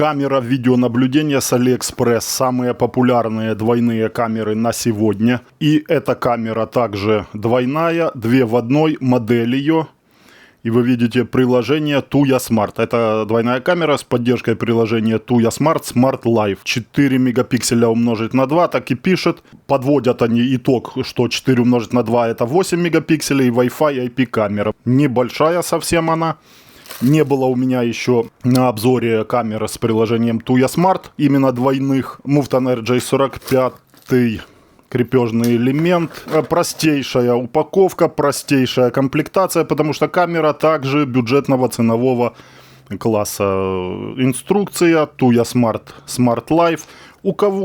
Камера видеонаблюдения с AliExpress. Самые популярные двойные камеры на сегодня. И эта камера также двойная, 2 в 1, модель ее. И вы видите приложение Tuya Smart. Это двойная камера с поддержкой приложения Tuya Smart Smart Life. 4 мегапикселя умножить на 2, так и пишет. Подводят они итог, что 4 умножить на 2 это 8 мегапикселей. Wi-Fi IP камера. Небольшая совсем она. Не было у меня еще на обзоре камеры с приложением Tuya Smart, именно двойных. Mufton RJ45, крепежный элемент. Простейшая упаковка, простейшая комплектация, потому что камера также бюджетного ценового класса. Инструкция Tuya Smart Smart Life.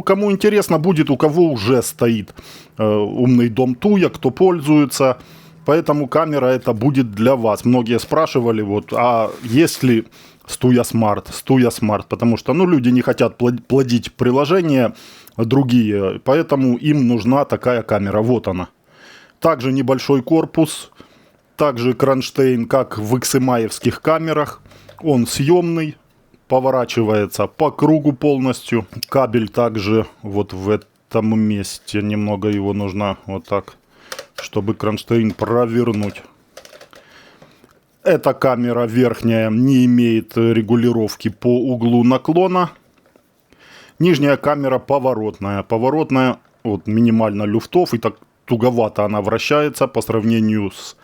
Кому интересно будет, у кого уже стоит умный дом Tuya, кто пользуется. Поэтому камера это будет для вас. Многие спрашивали, вот, а есть ли с Tuya Smart, потому что люди не хотят плодить приложения другие, поэтому им нужна такая камера. Вот она. Также небольшой корпус, также кронштейн, как в XMI-евских камерах. Он съемный, поворачивается по кругу полностью. Кабель также вот в этом месте, немного его нужно вот так, чтобы кронштейн провернуть. Эта камера верхняя не имеет регулировки по углу наклона. Нижняя камера поворотная. Поворотная, вот минимально люфтов, и так туговато она вращается по сравнению с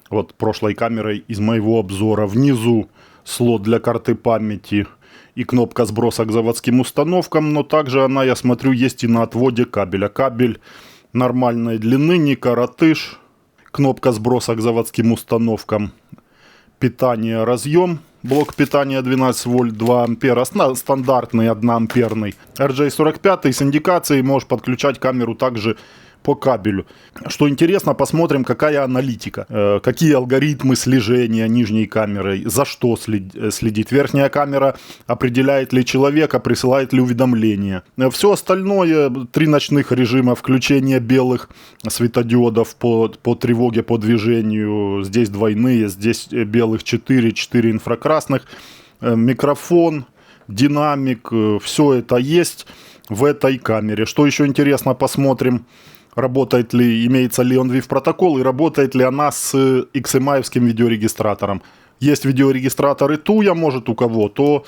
вот прошлой камерой из моего обзора. Внизу слот для карты памяти и кнопка сброса к заводским установкам, но также она, я смотрю, есть и на отводе кабеля. Кабель нормальной длины, не коротыш. Кнопка сброса к заводским установкам. Питание, разъем. Блок питания 12 вольт 2 ампера. Стандартный 1 амперный. RJ45 с индикацией. Можешь подключать камеру также по кабелю. Что интересно, посмотрим, какая аналитика. Какие алгоритмы слежения нижней камерой. За что следит. Верхняя камера определяет ли человека, присылает ли уведомления. Все остальное. 3 ночных режима включения белых светодиодов по тревоге, по движению. Здесь двойные, здесь белых 4 инфракрасных. Микрофон, динамик. Все это есть в этой камере. Что еще интересно, посмотрим. Работает ли, имеется ли он WIV протокол и работает ли она с XMI-евским видеорегистратором. Есть видеорегистраторы Tuya, может у кого, то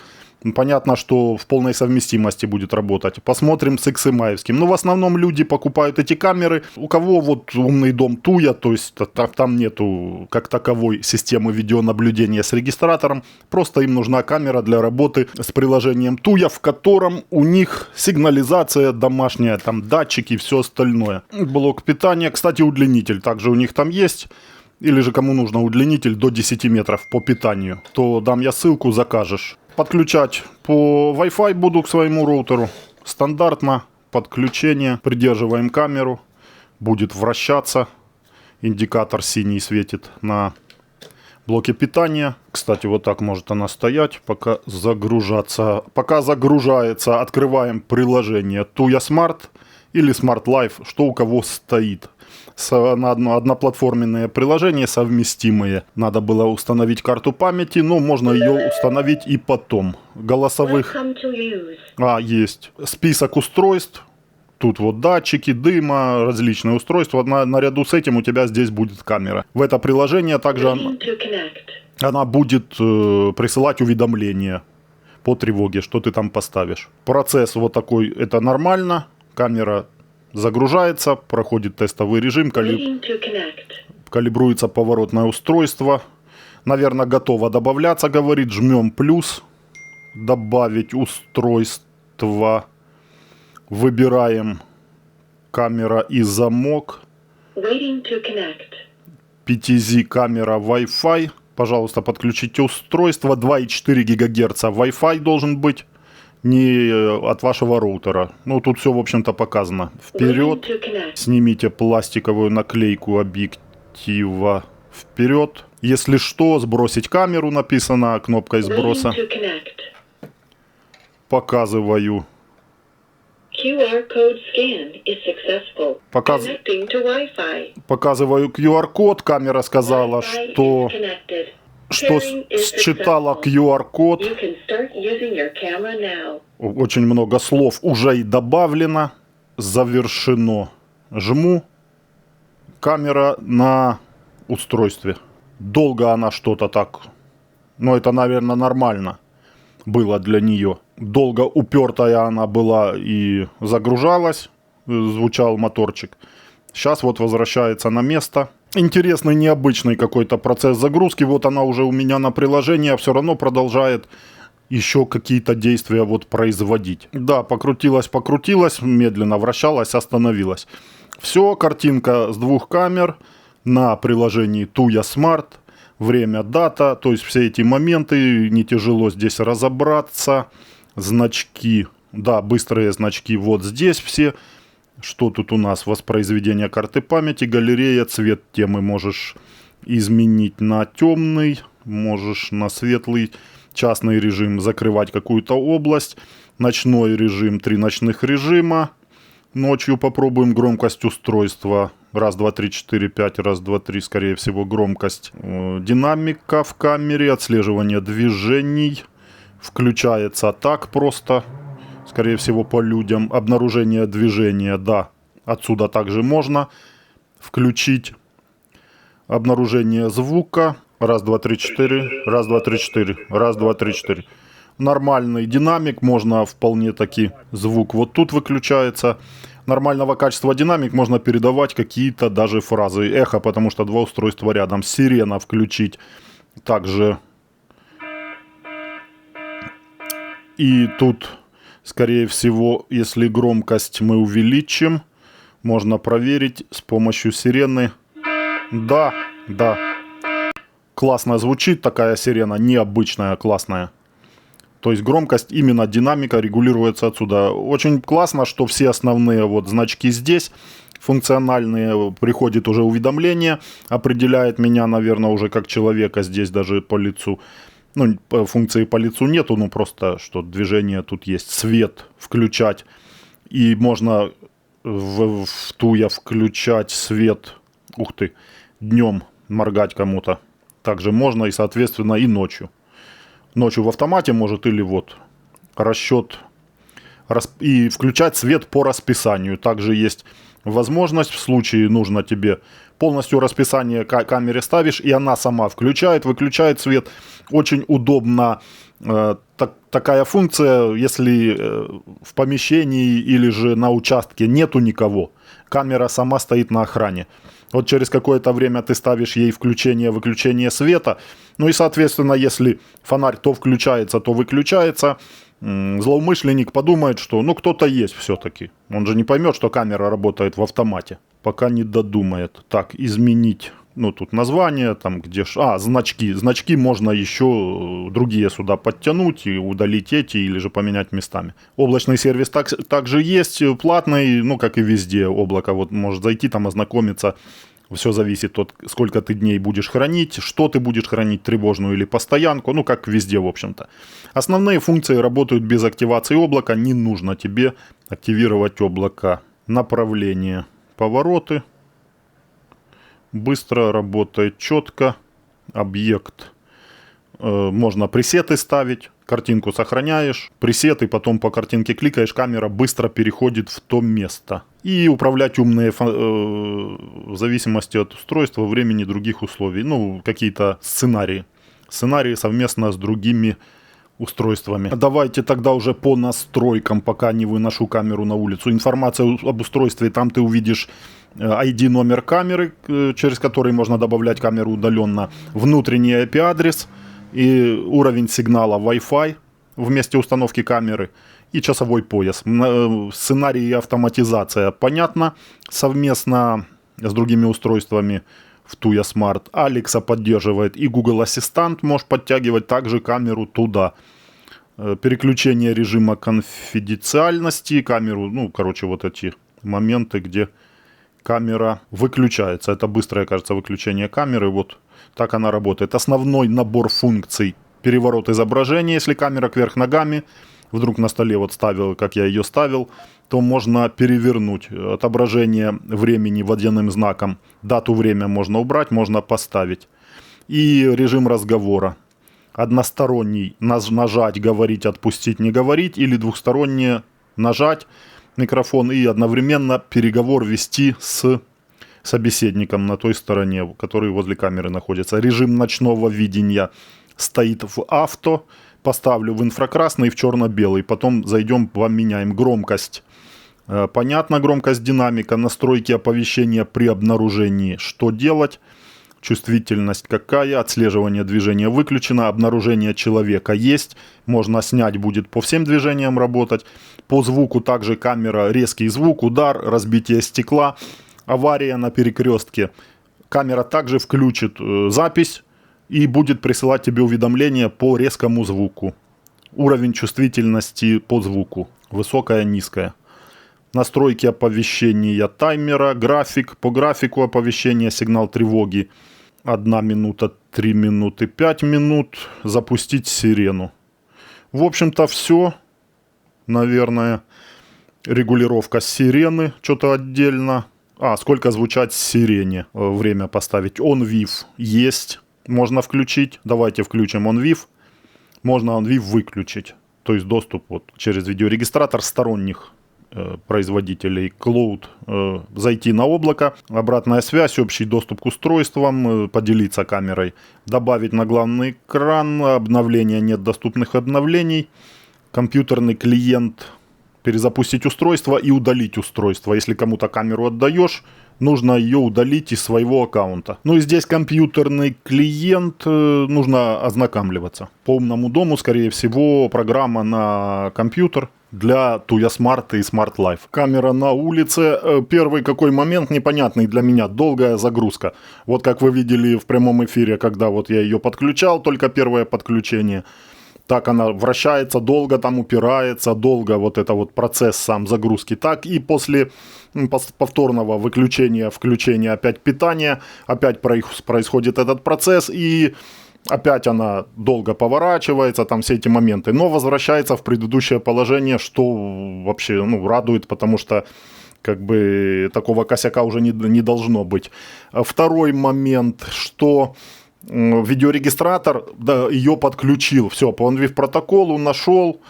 понятно, что в полной совместимости будет работать. Посмотрим с XMI-евским. Но в основном люди покупают эти камеры. У кого вот умный дом Tuya, то есть там нету как таковой системы видеонаблюдения с регистратором. Просто им нужна камера для работы с приложением Tuya, в котором у них сигнализация домашняя, там датчики и все остальное. Блок питания, кстати, удлинитель также у них там есть. Или же кому нужно удлинитель до 10 метров по питанию, то дам я ссылку, закажешь. Подключать по Wi-Fi буду к своему роутеру. Стандартно подключение. Придерживаем камеру. Будет вращаться. Индикатор синий светит на блоке питания. Кстати, вот так может она стоять, пока загружаться. Пока загружается, открываем приложение Tuya Smart или Smart Life, что у кого стоит. Одноплатформенные приложения совместимые. Надо было установить карту памяти, но можно ее установить и потом. Голосовых. Есть. Список устройств. Тут вот датчики, дыма, различные устройства. Наряду с этим у тебя здесь будет камера. В это приложение также она будет присылать уведомления по тревоге, что ты там поставишь. Процесс вот такой, это нормально. Камера загружается, проходит тестовый режим, калибруется поворотное устройство. Наверное, готово добавляться, говорит. Жмем плюс. Добавить устройство. Выбираем камера и замок. 5Z камера Wi-Fi. Пожалуйста, подключите устройство. 2,4 ГГц Wi-Fi должен быть. Не от вашего роутера. Ну, тут все, в общем-то, показано. Вперед. Снимите пластиковую наклейку объектива. Вперед. Если что, сбросить камеру написано кнопкой сброса. Показываю. Показываю QR-код. Камера сказала, что что считала QR-код. Очень много слов уже и добавлено. Завершено. Жму. Камера на устройстве. Долго она что-то так. Но это, наверное, нормально было для нее. Долго упертая она была и загружалась. Звучал моторчик. Сейчас вот возвращается на место. Интересный, необычный какой-то процесс загрузки. Вот она уже у меня на приложении, а все равно продолжает еще какие-то действия вот производить. Да, покрутилась, медленно вращалась, остановилась. Все, картинка с двух камер на приложении Tuya Smart. Время, дата, то есть все эти моменты, не тяжело здесь разобраться. Значки, да, быстрые значки вот здесь все. Что тут у нас? Воспроизведение карты памяти, галерея, цвет темы можешь изменить на темный, можешь на светлый, частный режим закрывать какую-то область, ночной режим, 3 ночных режима. Ночью попробуем громкость устройства. 1, 2, 3, 4, 5, 1, 2, 3, скорее всего, громкость. Динамика в камере, отслеживание движений. Включается так просто. Скорее всего, по людям. Обнаружение движения, да. Отсюда также можно включить. Обнаружение звука. 1, 2, 3, 4. 1, 2, 3, 4. 1, 2, 3, 4. Нормальный динамик. Можно вполне таки звук вот тут выключается. Нормального качества динамик можно передавать какие-то даже фразы. Эхо, потому что 2 устройства рядом. Сирена включить. Также. И тут... Скорее всего, если громкость мы увеличим, можно проверить с помощью сирены. Да, да. Классно звучит такая сирена, необычная, классная. То есть громкость, именно динамика регулируется отсюда. Очень классно, что все основные вот значки здесь, функциональные, приходит уже уведомление, определяет меня, наверное, уже как человека здесь даже по лицу. Ну, функции по лицу нету, ну просто, что движение тут есть. Свет включать. И можно в Tuya включать свет, ух ты, днем моргать кому-то. Также можно и, соответственно, и ночью. Ночью в автомате может или вот расчет. И включать свет по расписанию. Также есть возможность, в случае нужно тебе полностью расписание камере ставишь, и она сама включает, выключает свет. Очень удобно такая функция, если в помещении или же на участке нету никого. Камера сама стоит на охране. Вот через какое-то время ты ставишь ей включение-выключение света. Ну и, соответственно, если фонарь то включается, то выключается, злоумышленник подумает, что ну кто-то есть все-таки. Он же не поймет, что камера работает в автомате. Пока не додумает. Так, изменить. Ну, тут название, там где... значки. Значки можно еще другие сюда подтянуть и удалить эти, или же поменять местами. Облачный сервис также есть, платный, ну, как и везде. Облако вот может зайти, там ознакомиться. Все зависит от сколько ты дней будешь хранить, что ты будешь хранить, тревожную или постоянку, ну, как везде, в общем-то. Основные функции работают без активации облака, не нужно тебе активировать облако. Направление, повороты. Быстро работает, четко. Объект. Можно пресеты ставить. Картинку сохраняешь. Пресеты, потом по картинке кликаешь. Камера быстро переходит в то место. И управлять умные в зависимости от устройства, времени, других условий. Ну, какие-то сценарии. Сценарии совместно с другими устройствами. Давайте тогда уже по настройкам, пока не выношу камеру на улицу. Информация об устройстве. Там ты увидишь ID номер камеры, через который можно добавлять камеру удаленно, внутренний IP-адрес и уровень сигнала Wi-Fi в месте установки камеры и часовой пояс. Сценарий и автоматизация понятно, совместно с другими устройствами в Tuya Smart. Alexa поддерживает и Google Ассистент, можешь подтягивать также камеру туда. Переключение режима конфиденциальности, камеру, ну, короче, вот эти моменты, где камера выключается. Это быстрое, кажется, выключение камеры. Вот так она работает. Основной набор функций. Переворот изображения, если камера кверх ногами. Вдруг на столе вот ставил, как я ее ставил, то можно перевернуть. Отображение времени водяным знаком. Дату, время можно убрать, можно поставить. и режим разговора. Односторонний нажать, говорить, отпустить, не говорить, или двухстороннее нажать микрофон и одновременно переговор вести с собеседником на той стороне, который возле камеры находится. Режим ночного видения стоит в авто, поставлю в инфракрасный и в черно-белый, потом зайдем, поменяем громкость. Понятно, громкость динамика, настройки оповещения при обнаружении, что делать. Чувствительность какая, отслеживание движения выключено, обнаружение человека есть, можно снять будет по всем движениям работать. По звуку также камера, резкий звук, удар, разбитие стекла, авария на перекрестке. Камера также включит запись и будет присылать тебе уведомления по резкому звуку. Уровень чувствительности по звуку, высокая, низкая. Настройки оповещения таймера, график, по графику оповещения, сигнал тревоги 1 минута, 3 минуты, 5 минут, запустить сирену. В общем-то все, наверное, регулировка сирены, что-то отдельно. Сколько звучать сирене, время поставить. On-Viv есть, можно включить, давайте включим On-Viv. Можно On-Viv выключить, то есть доступ вот через видеорегистратор сторонних производителей Cloud, зайти на облако, обратная связь, общий доступ к устройствам, поделиться камерой, добавить на главный экран, обновления, нет доступных обновлений, компьютерный клиент, перезапустить устройство и удалить устройство. Если кому-то камеру отдаешь, нужно ее удалить из своего аккаунта. Ну и здесь компьютерный клиент, нужно ознакомливаться. По умному дому, скорее всего, программа на компьютер для Tuya Smart и Smart Life. Камера на улице. Первый какой момент непонятный для меня. Долгая загрузка. Вот как вы видели в прямом эфире, когда вот я ее подключал, только первое подключение. Так она вращается долго, там упирается, долго вот это вот процесс сам загрузки. Так и после повторного выключения, включения опять питания, опять происходит этот процесс и опять она долго поворачивается, там все эти моменты, но возвращается в предыдущее положение, что вообще радует, потому что как бы такого косяка уже не должно быть. Второй момент, что видеорегистратор, ее подключил, все, по OnVIF протоколу нашел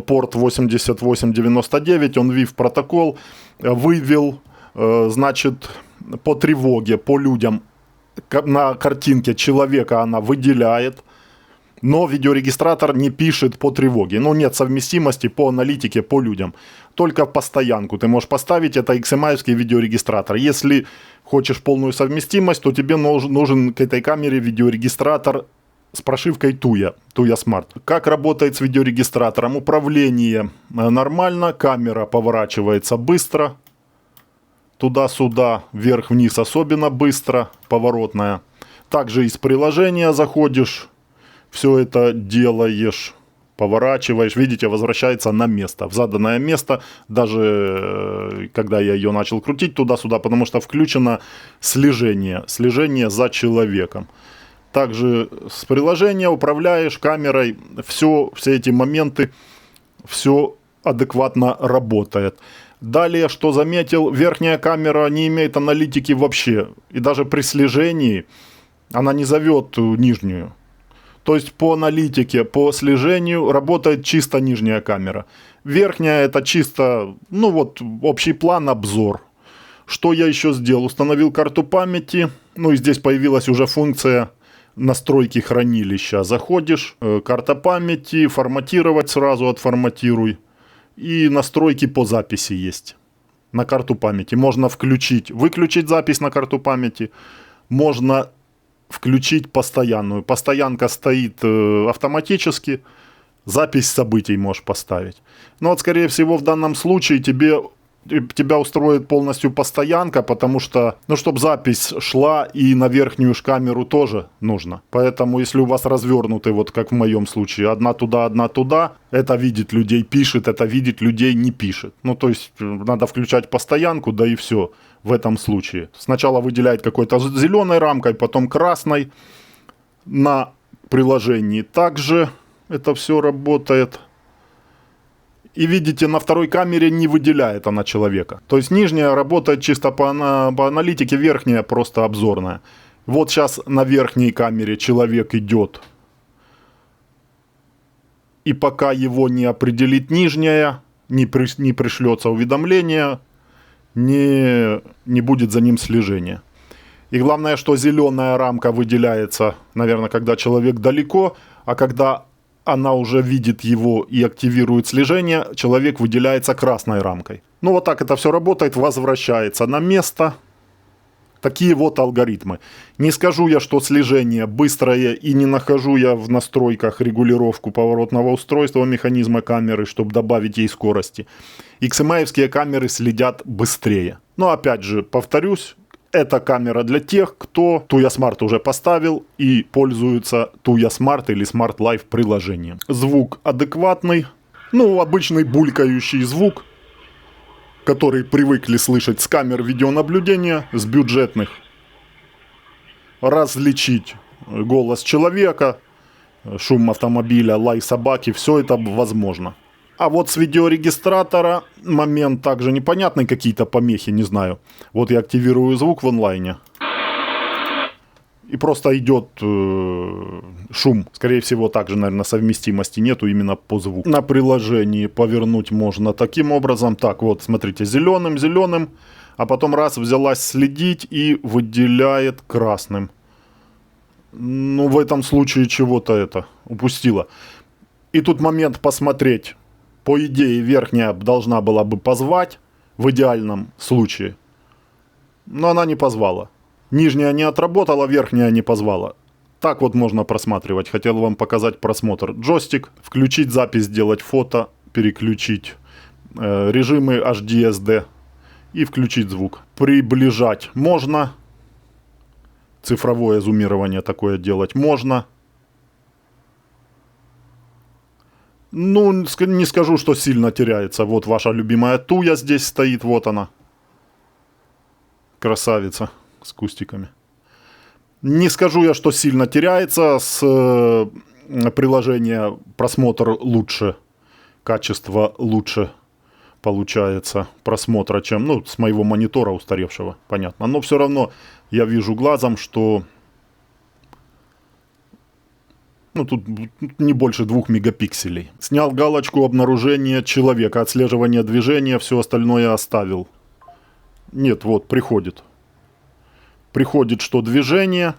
порт 8899, OnVIF протокол, вывел, значит, по тревоге, по людям, на картинке человека она выделяет, но видеорегистратор не пишет по тревоге. Нет совместимости по аналитике, по людям. Только в постоянку ты можешь поставить, это XMI-евский видеорегистратор. Если хочешь полную совместимость, то тебе нужен к этой камере видеорегистратор с прошивкой Tuya Smart. Как работает с видеорегистратором? Управление нормально, камера поворачивается быстро. Туда-сюда, вверх-вниз особенно быстро, поворотная. Также из приложения заходишь, все это делаешь, поворачиваешь, видите, возвращается на место, в заданное место, даже когда я ее начал крутить туда-сюда, потому что включено слежение за человеком. Также с приложения управляешь камерой, все эти моменты, все адекватно работает. Далее, что заметил, верхняя камера не имеет аналитики вообще. И даже при слежении она не зовет нижнюю. То есть по аналитике, по слежению работает чисто нижняя камера. Верхняя это чисто, общий план, обзор. Что я еще сделал? Установил карту памяти. И здесь появилась уже функция настройки хранилища. Заходишь, карта памяти, форматировать сразу отформатируй. И настройки по записи есть на карту памяти. Можно выключить запись на карту памяти. Можно включить постоянную. Постоянка стоит автоматически. Запись событий можешь поставить. Скорее всего, в данном случае тебя устроит полностью постоянка, потому что, чтобы запись шла и на верхнюю камеру тоже нужно. Поэтому, если у вас развернуты, вот как в моем случае, одна туда, это видит людей, пишет, это видит людей, не пишет. То есть, надо включать постоянку, да и все в этом случае. Сначала выделяет какой-то зеленой рамкой, потом красной на приложении. Также это все работает. И видите, на второй камере не выделяет она человека. То есть нижняя работает чисто по аналитике, верхняя просто обзорная. Вот сейчас на верхней камере человек идет. И пока его не определит нижняя, не пришлется уведомление, не будет за ним слежения. И главное, что зеленая рамка выделяется, наверное, когда человек далеко, а когда она уже видит его и активирует слежение, человек выделяется красной рамкой. Ну вот так это все работает, возвращается на место. Такие вот алгоритмы. Не скажу я, что слежение быстрое, и не нахожу я в настройках регулировку поворотного устройства механизма камеры, чтобы добавить ей скорости. XMI-евские камеры следят быстрее. Но опять же, повторюсь, это камера для тех, кто Tuya Smart уже поставил и пользуется Tuya Smart или Smart Life приложением. Звук адекватный, ну обычный булькающий звук, который привыкли слышать с камер видеонаблюдения, с бюджетных. Различить голос человека, шум автомобиля, лай собаки, все это возможно. А вот с видеорегистратора момент также непонятный, какие-то помехи, не знаю. Вот я активирую звук в онлайне. И просто идет шум. Скорее всего, также, наверное, совместимости нету именно по звуку. На приложении повернуть можно таким образом. Так, вот, смотрите, зеленым, а потом раз взялась следить и выделяет красным. Ну, в этом случае чего-то это упустила. И тут момент посмотреть. По идее, верхняя должна была бы позвать в идеальном случае. Но она не позвала. Нижняя не отработала, верхняя не позвала. Так вот можно просматривать. Хотел вам показать просмотр. Джойстик, включить запись, сделать фото, переключить режимы HDSD и включить звук. Приближать можно. Цифровое зумирование такое делать можно. Ну, не скажу, что сильно теряется. Вот ваша любимая Tuya здесь стоит, вот она. Красавица с кустиками. Не скажу я, что сильно теряется. С приложения просмотр лучше, качество лучше получается просмотра, чем, ну, с моего монитора устаревшего, понятно. Но все равно я вижу глазом, что ну, тут не больше 2 мегапикселей. Снял галочку обнаружения человека, отслеживание движения, все остальное оставил. Нет, вот, приходит. Приходит, что движение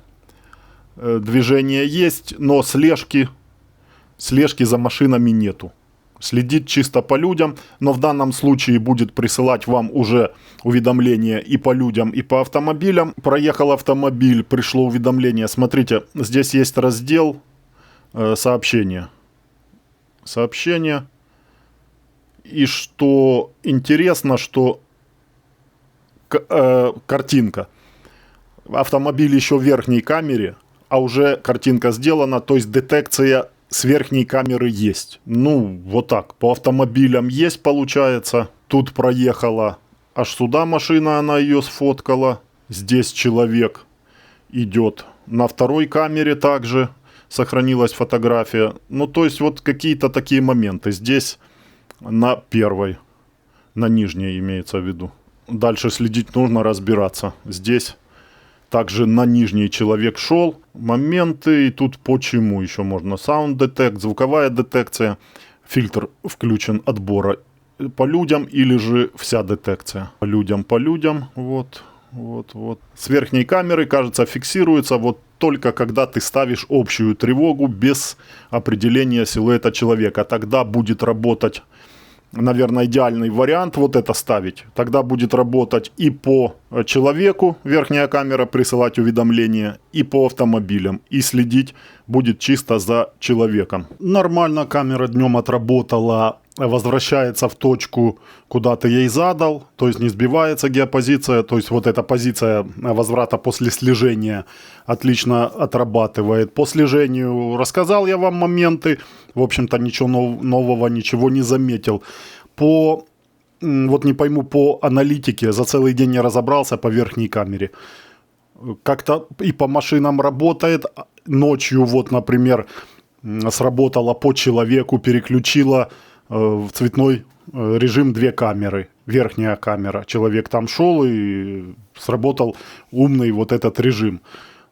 есть, но слежки за машинами нету. Следит чисто по людям, но в данном случае будет присылать вам уже уведомления и по людям, и по автомобилям. Проехал автомобиль, пришло уведомление. Смотрите, здесь есть раздел сообщения. Сообщения. И что интересно, что картинка. Автомобиль еще в верхней камере, а уже картинка сделана, то есть детекция с верхней камеры есть. Ну, вот так, по автомобилям есть, получается. Тут проехала аж сюда машина, она ее сфоткала. Здесь человек идет на второй камере также, сохранилась фотография. Ну, то есть вот какие-то такие моменты. Здесь на первой, на нижней имеется в виду. Дальше следить нужно, разбираться. Здесь также на нижней человек шел. Моменты, и тут почему еще можно. Sound Detect, звуковая детекция. Фильтр включен отбора по людям или же вся детекция. По людям. Вот. С верхней камеры, кажется, фиксируется вот только когда ты ставишь общую тревогу без определения силуэта человека. Тогда будет работать, наверное, идеальный вариант вот это ставить. Тогда будет работать и по человеку верхняя камера, присылать уведомления, и по автомобилям. И следить будет чисто за человеком. Нормально камера днем отработала, возвращается в точку, куда ты ей задал. То есть не сбивается геопозиция. То есть вот эта позиция возврата после слежения отлично отрабатывает. По слежению рассказал я вам моменты. В общем-то ничего нового, ничего не заметил. Вот не пойму, по аналитике за целый день не разобрался по верхней камере. Как-то и по машинам работает. Ночью вот, например, сработала по человеку, переключила в цветной режим 2 камеры. Верхняя камера. Человек там шел и сработал умный вот этот режим.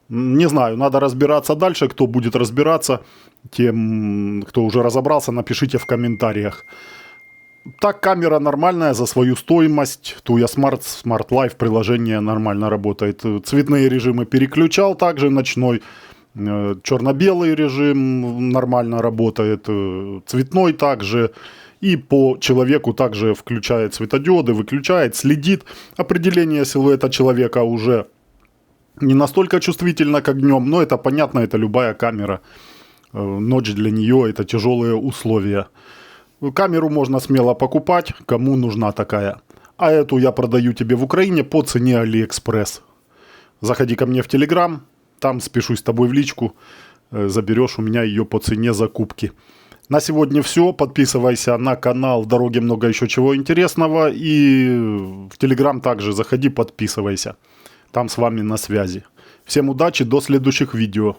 Не знаю, надо разбираться дальше. Кто будет разбираться, тем, кто уже разобрался, напишите в комментариях. Так, камера нормальная за свою стоимость. Tuya Smart Life приложение нормально работает. Цветные режимы переключал, также ночной. Черно-белый режим нормально работает. Цветной также. И по человеку также включает светодиоды, выключает, следит. Определение силуэта человека уже не настолько чувствительно, как днем, но это понятно, это любая камера. Ночь для нее это тяжелые условия. Камеру можно смело покупать, кому нужна такая. А эту я продаю тебе в Украине по цене AliExpress. Заходи ко мне в Telegram, там спешусь с тобой в личку, заберешь у меня ее по цене закупки. На сегодня все. Подписывайся на канал, в дороге много еще чего интересного. И в Telegram также заходи, подписывайся. Там с вами на связи. Всем удачи, до следующих видео.